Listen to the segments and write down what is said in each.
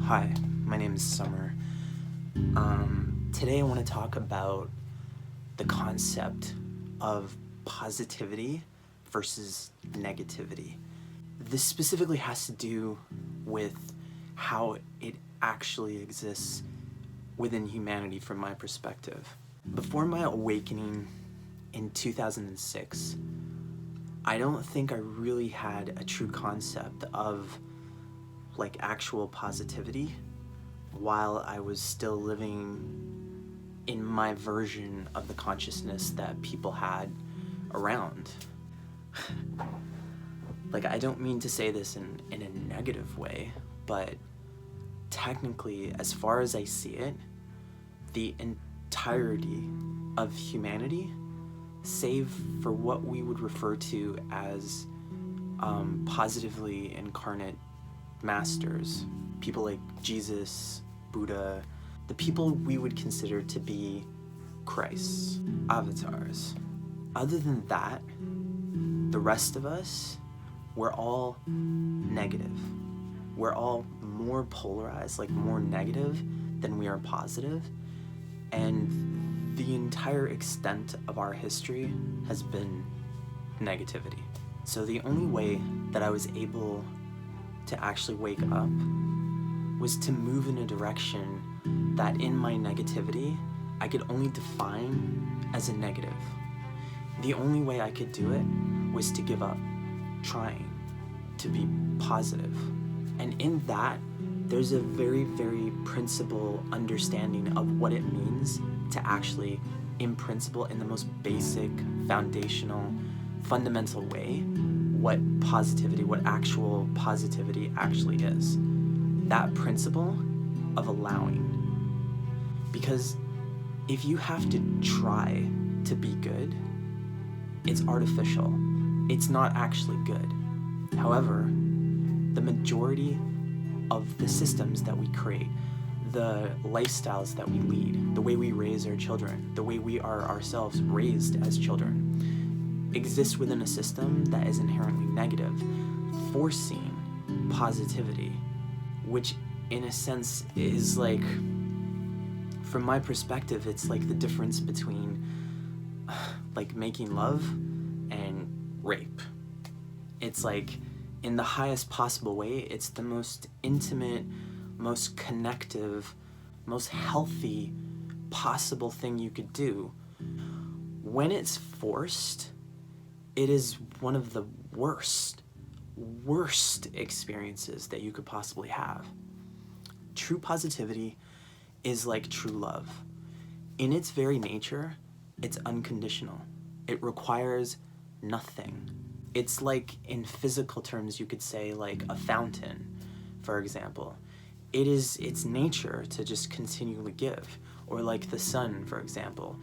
Hi, my name is Summer. Today I want to talk about the concept of positivity versus negativity. This specifically has to do with how it actually exists within humanity from my perspective. Before my awakening in 2006, I don't think I really had a true concept of actual positivity while I was still living in my version of the consciousness that people had around. I don't mean to say this in a negative way, but technically, as far as I see it, the entirety of humanity, save for what we would refer to as positively incarnate masters, people like Jesus, Buddha, the people we would consider to be Christ's avatars. Other than that, the rest of us, we're all negative. We're all more polarized, more negative than we are positive, and the entire extent of our history has been negativity. So the only way that I was able to actually wake up was to move in a direction that in my negativity I could only define as a negative. The only way I could do it was to give up trying to be positive. And in that, there's a very, very principal understanding of what it means to actually, in principle, in the most basic, foundational, fundamental way, what actual positivity actually is. That principle of allowing. Because if you have to try to be good, it's artificial. It's not actually good. However, the majority of the systems that we create, the lifestyles that we lead, the way we raise our children, the way we are ourselves raised as children, exists within a system that is inherently negative, forcing positivity, which in a sense is from my perspective, it's the difference between making love and rape. It's in the highest possible way, it's the most intimate, most connective, most healthy possible thing you could do. When it's forced, it is one of the worst experiences that you could possibly have. True positivity is like true love. In its very nature, it's unconditional. It requires nothing. It's in physical terms, you could say a fountain, for example. It is its nature to just continually give. Or the sun, for example.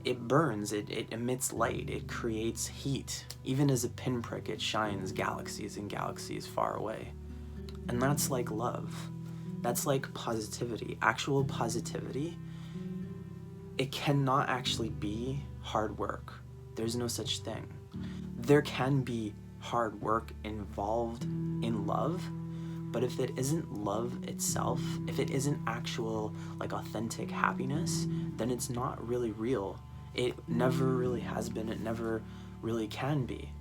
It burns, it emits light, it creates heat. Even as a pinprick, it shines galaxies and galaxies far away. And that's love. That's positivity. Actual positivity, it cannot actually be hard work. There's no such thing. There can be hard work involved in love, but if it isn't love itself, if it isn't actual authentic happiness, then it's not really real. It never really has been, it never really can be.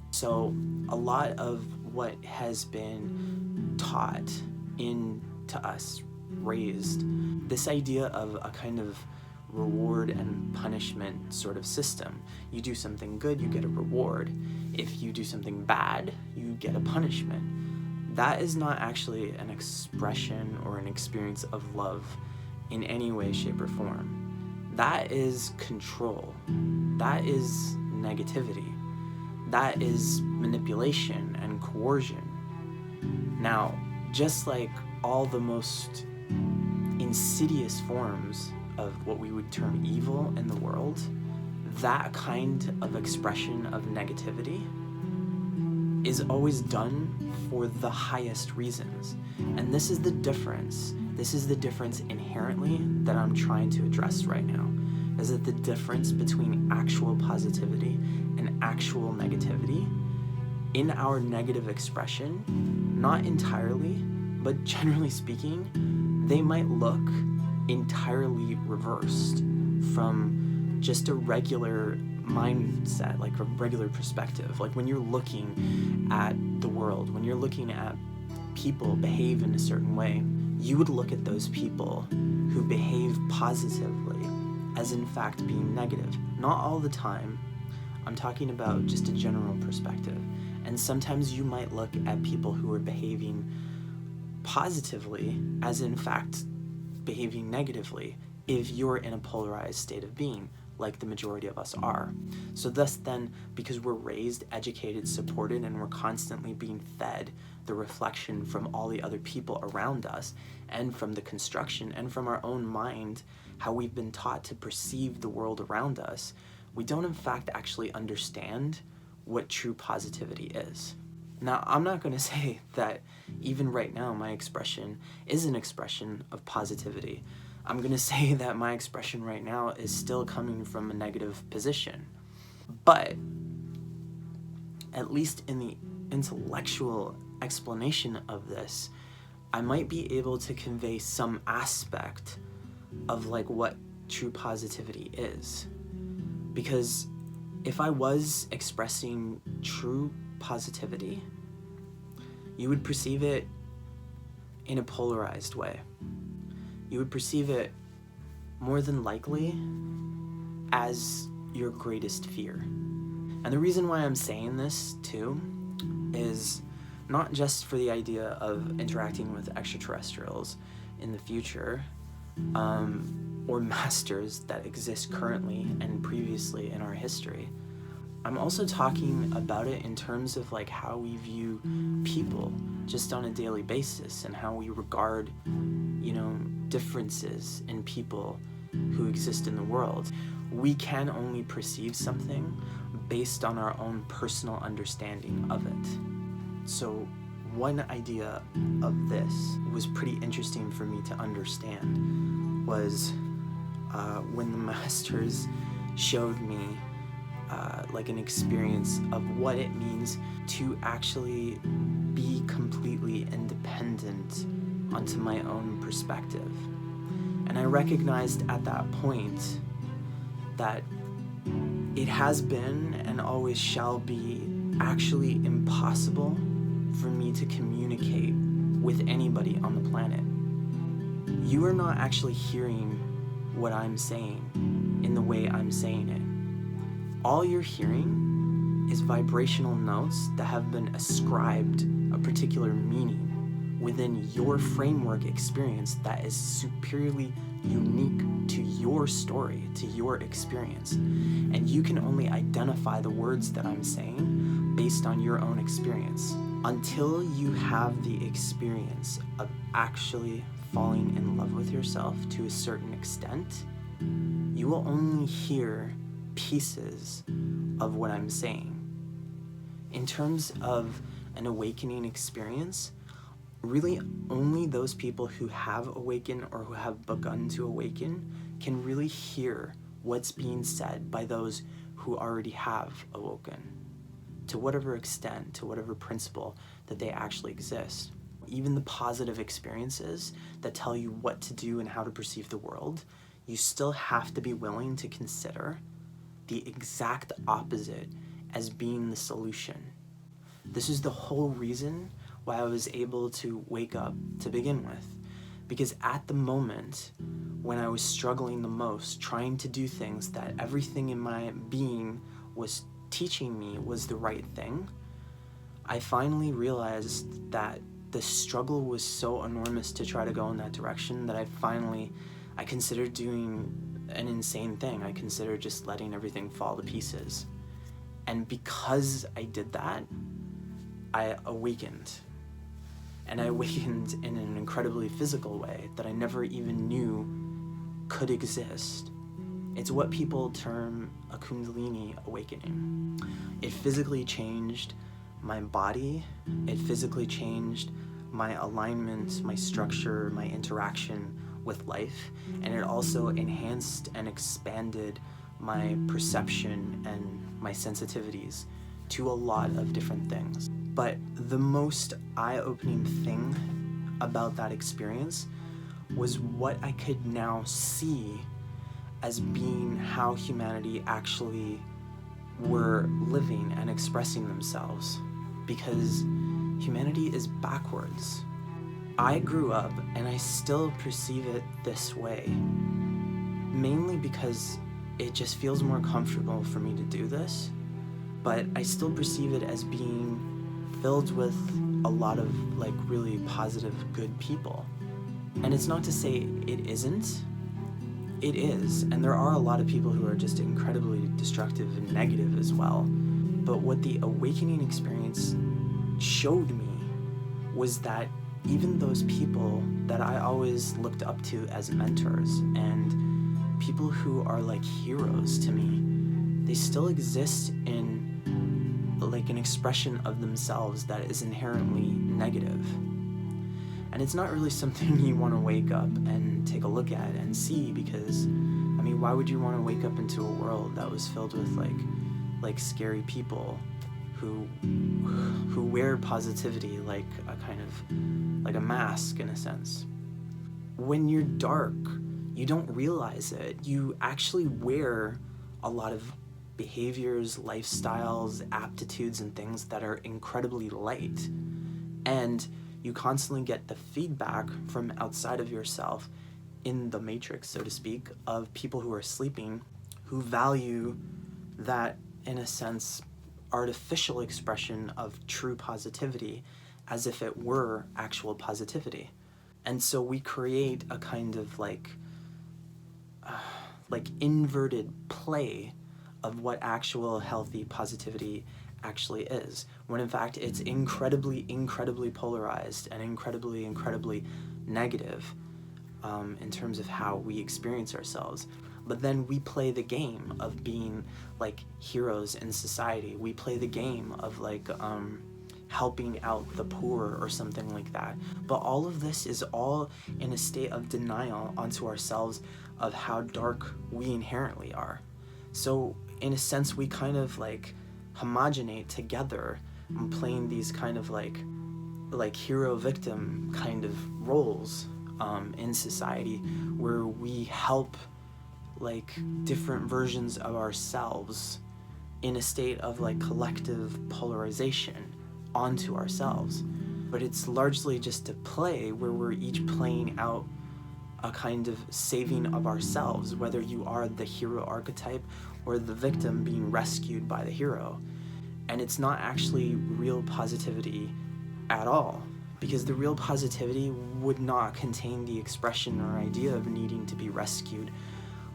So a lot of what has been taught into us, raised, this idea of a kind of reward and punishment sort of system. You do something good, you get a reward. If you do something bad, you get a punishment. That is not actually an expression or an experience of love in any way, shape, or form. That is control. That is negativity. That is manipulation and coercion. Now, just like all the most insidious forms of what we would term evil in the world, that kind of expression of negativity is always done for the highest reasons. And this is the difference. This is the difference inherently that I'm trying to address right now. Is that the difference between actual positivity and actual negativity? In our negative expression, not entirely, but generally speaking, they might look entirely reversed from just a regular mindset, like a regular perspective. Like when you're looking at the world, when you're looking at people behave in a certain way, you would look at those people who behave positively as in fact being negative. Not all the time. I'm talking about just a general perspective. And sometimes you might look at people who are behaving positively as in fact behaving negatively if you're in a polarized state of being, like the majority of us are. So thus then, because we're raised, educated, supported, and we're constantly being fed the reflection from all the other people around us, and from the construction, and from our own mind, how we've been taught to perceive the world around us, we don't in fact actually understand what true positivity is. Now, I'm not going to say that even right now my expression is an expression of positivity. I'm going to say that my expression right now is still coming from a negative position. But at least in the intellectual explanation of this, I might be able to convey some aspect of like what true positivity is. Because if I was expressing true positivity, you would perceive it in a polarized way. You would perceive it more than likely as your greatest fear. And the reason why I'm saying this too is not just for the idea of interacting with extraterrestrials in the future, or masters that exist currently and previously in our history. I'm also talking about it in terms of like how we view people just on a daily basis, and how we regard, differences in people who exist in the world. We can only perceive something based on our own personal understanding of it. So one idea of this was pretty interesting for me to understand was when the masters showed me like an experience of what it means to actually be completely independent onto my own perspective. And I recognized at that point that it has been and always shall be actually impossible for me to communicate with anybody on the planet. You are not actually hearing what I'm saying in the way I'm saying it. All you're hearing is vibrational notes that have been ascribed a particular meaning within your framework experience that is superiorly unique to your story, to your experience. And you can only identify the words that I'm saying based on your own experience. Until you have the experience of actually falling in love with yourself to a certain extent, you will only hear pieces of what I'm saying. In terms of an awakening experience, really only those people who have awakened or who have begun to awaken can really hear what's being said by those who already have awoken, to whatever extent, to whatever principle that they actually exist. Even the positive experiences that tell you what to do and how to perceive the world, you still have to be willing to consider the exact opposite as being the solution. This is the whole reason why I was able to wake up to begin with. Because at the moment when I was struggling the most, trying to do things that everything in my being was teaching me was the right thing, I finally realized that the struggle was so enormous to try to go in that direction that I considered doing an insane thing. I considered just letting everything fall to pieces. And because I did that, I awakened. And I awakened in an incredibly physical way that I never even knew could exist. It's what people term a Kundalini awakening. It physically changed my body. It physically changed my alignment, my structure, my interaction with life. And it also enhanced and expanded my perception and my sensitivities to a lot of different things. But the most eye-opening thing about that experience was what I could now see as being how humanity actually were living and expressing themselves, because humanity is backwards. I grew up and I still perceive it this way, mainly because it just feels more comfortable for me to do this, but I still perceive it as being filled with a lot of like really positive, good people. And it's not to say it isn't. It is, and there are a lot of people who are just incredibly destructive and negative as well. But what the awakening experience showed me was that even those people that I always looked up to as mentors and people who are like heroes to me, they still exist in like an expression of themselves that is inherently negative. And it's not really something you want to wake up and take a look at and see, because, I mean, why would you want to wake up into a world that was filled with like scary people who wear positivity like a kind of like a mask in a sense? When you're dark, you don't realize it. You actually wear a lot of behaviors, lifestyles, aptitudes, and things that are incredibly light. And you constantly get the feedback from outside of yourself in the matrix, so to speak, of people who are sleeping, who value that, in a sense, artificial expression of true positivity as if it were actual positivity. And so we create a kind of like inverted play of what actual healthy positivity actually is, when in fact it's incredibly polarized and incredibly negative in terms of how we experience ourselves. But then we play the game of being like heroes in society. We play the game of like helping out the poor or something like that. But all of this is all in a state of denial onto ourselves of how dark we inherently are. So in a sense, we kind of like homogenate together and playing these kind of like hero victim kind of roles in society, where we help like different versions of ourselves in a state of like collective polarization onto ourselves. But it's largely just a play where we're each playing out a kind of saving of ourselves, whether you are the hero archetype or the victim being rescued by the hero. And it's not actually real positivity at all, because the real positivity would not contain the expression or idea of needing to be rescued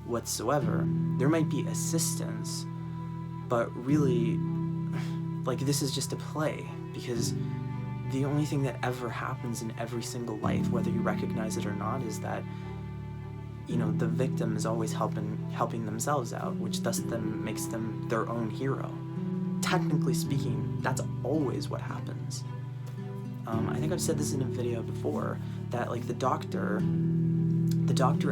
whatsoever. There might be assistance, but really, like, this is just a play, because the only thing that ever happens in every single life, whether you recognize it or not, is that, you know, the victim is always helping themselves out, which thus then makes them their own hero. Technically speaking, that's always what happens. I think I've said this in a video before, that like the doctor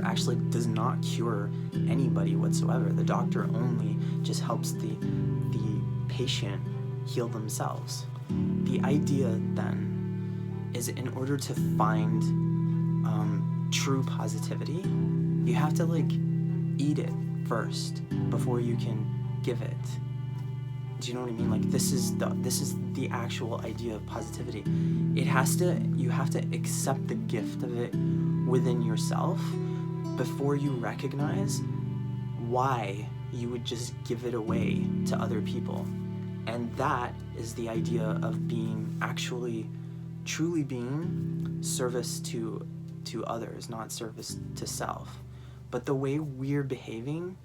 actually does not cure anybody whatsoever. The doctor only just helps the patient heal themselves. The idea then is, in order to find true positivity, you have to like eat it first before you can give it. Do you know what I mean? Like, this is the actual idea of positivity. You have to accept the gift of it within yourself before you recognize why you would just give it away to other people. And that is the idea of being actually truly being service to others, not service to self. But the way we're behaving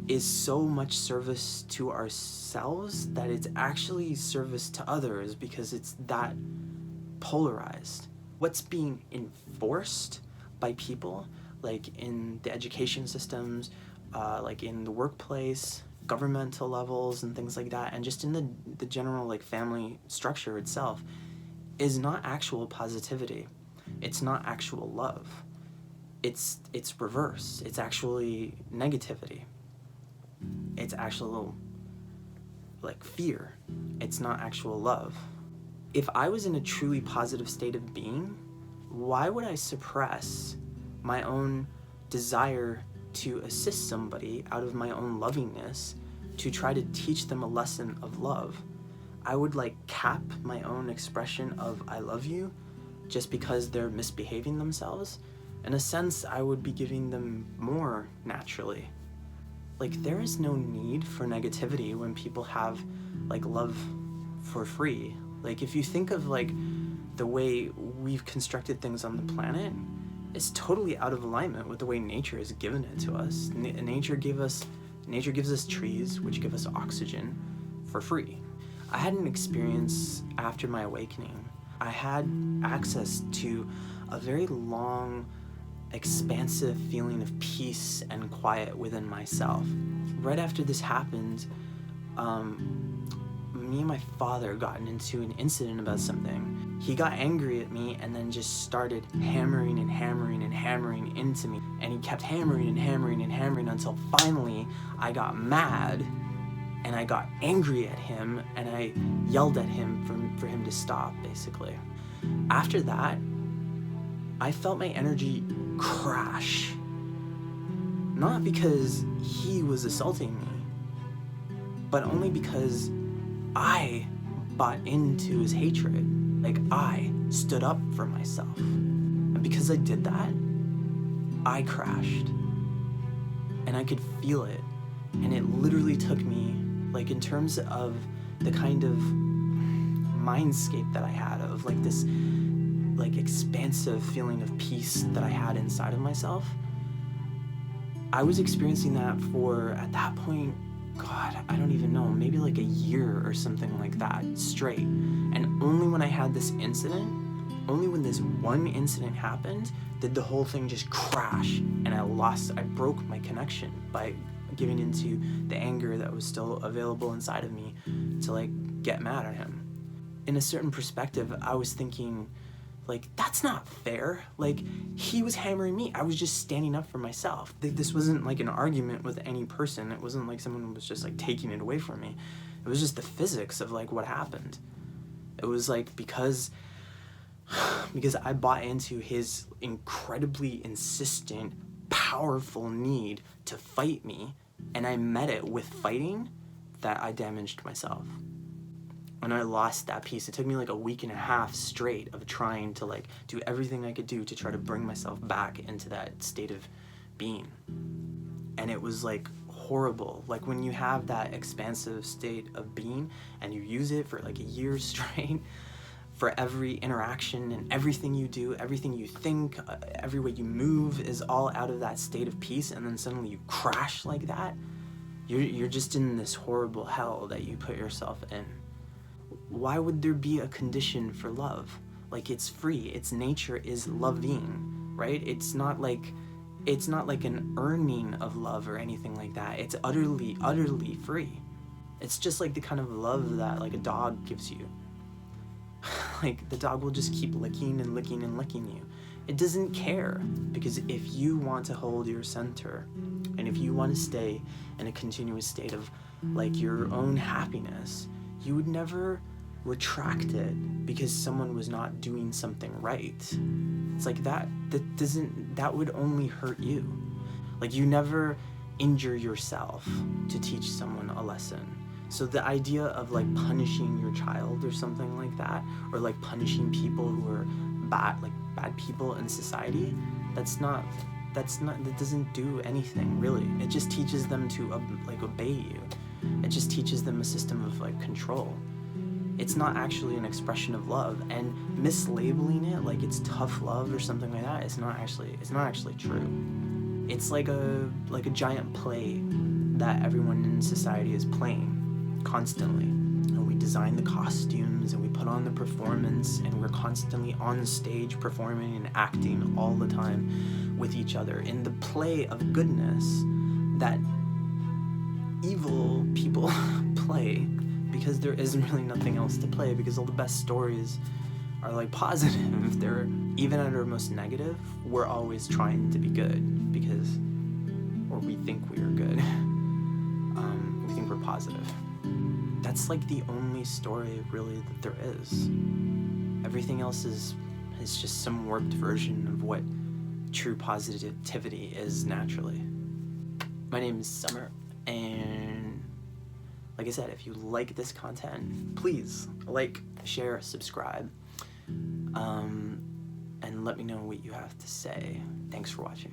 is so much service to ourselves that it's actually service to others, because it's that polarized. What's being enforced by people, like in the education systems, like in the workplace, governmental levels and things like that, and just in the general like family structure itself, is not actual positivity. It's not actual love. It's reverse. It's actually negativity. It's actual like fear. It's not actual love. If I was in a truly positive state of being, why would I suppress my own desire to assist somebody out of my own lovingness to try to teach them a lesson of love? I would like cap my own expression of I love you just because they're misbehaving themselves. In a sense, I would be giving them more naturally. Like, there is no need for negativity when people have like love for free. Like, if you think of like the way we've constructed things on the planet, it's totally out of alignment with the way nature has given it to us. Nature gives us trees, which give us oxygen for free. I had an experience after my awakening. I had access to a very long, expansive feeling of peace and quiet within myself. Right after this happened, me and my father got into an incident about something. He got angry at me and then just started hammering and hammering and hammering into me. And he kept hammering and hammering and hammering until finally I got mad and I got angry at him and I yelled at him for him to stop, basically. After that, I felt my energy crash. Not because he was assaulting me, but only because I bought into his hatred. Like, I stood up for myself. And because I did that, I crashed. And I could feel it. And it literally took me, like, in terms of the kind of mindscape that I had of like this like expansive feeling of peace that I had inside of myself, I was experiencing that for, at that point, God, I don't even know, maybe like a year or something like that straight. And only when I had this incident, only when this one incident happened, did the whole thing just crash, and I broke my connection by giving into the anger that was still available inside of me to like get mad at him. In a certain perspective, I was thinking, like, that's not fair. Like, he was hammering me. I was just standing up for myself. This wasn't like an argument with any person. It wasn't like someone was just like taking it away from me. It was just the physics of like what happened. It was like because I bought into his incredibly insistent, powerful need to fight me, and I met it with fighting, that I damaged myself. And I lost that piece. It took me like a week and a half straight of trying to like do everything I could do to try to bring myself back into that state of being. And it was like horrible. Like when you have that expansive state of being and you use it for like a year straight, for every interaction and everything you do, everything you think, every way you move is all out of that state of peace, and then suddenly you crash like that, you're just in this horrible hell that you put yourself in. Why would there be a condition for love? Like, it's free. Its nature is loving, right? It's not like an earning of love or anything like that. It's utterly, utterly free. It's just like the kind of love that like a dog gives you. Like, the dog will just keep licking and licking and licking you. It doesn't care, because if you want to hold your center, and if you want to stay in a continuous state of like your own happiness, you would never retract it because someone was not doing something right. It's like that would only hurt you. Like, you never injure yourself to teach someone a lesson. So the idea of like punishing your child or something like that, or like punishing people who are bad people in society, that doesn't do anything really. It just teaches them to obey you. It just teaches them a system of like control. It's not actually an expression of love, and mislabeling it like it's tough love or something like that, it's not actually true. It's like a giant play that everyone in society is playing constantly. And we design the costumes and we put on the performance, and we're constantly on stage performing and acting all the time with each other in the play of goodness that evil people play, because there isn't really nothing else to play, because all the best stories are like positive. They're, even at our most negative, we're always trying to be good, or we think we are good. We think we're positive. That's like the only story really that there is. Everything else is It's just some warped version of what true positivity is naturally. My name is Summer, and like I said, if you like this content, please like, share, subscribe, and let me know what you have to say. Thanks for watching.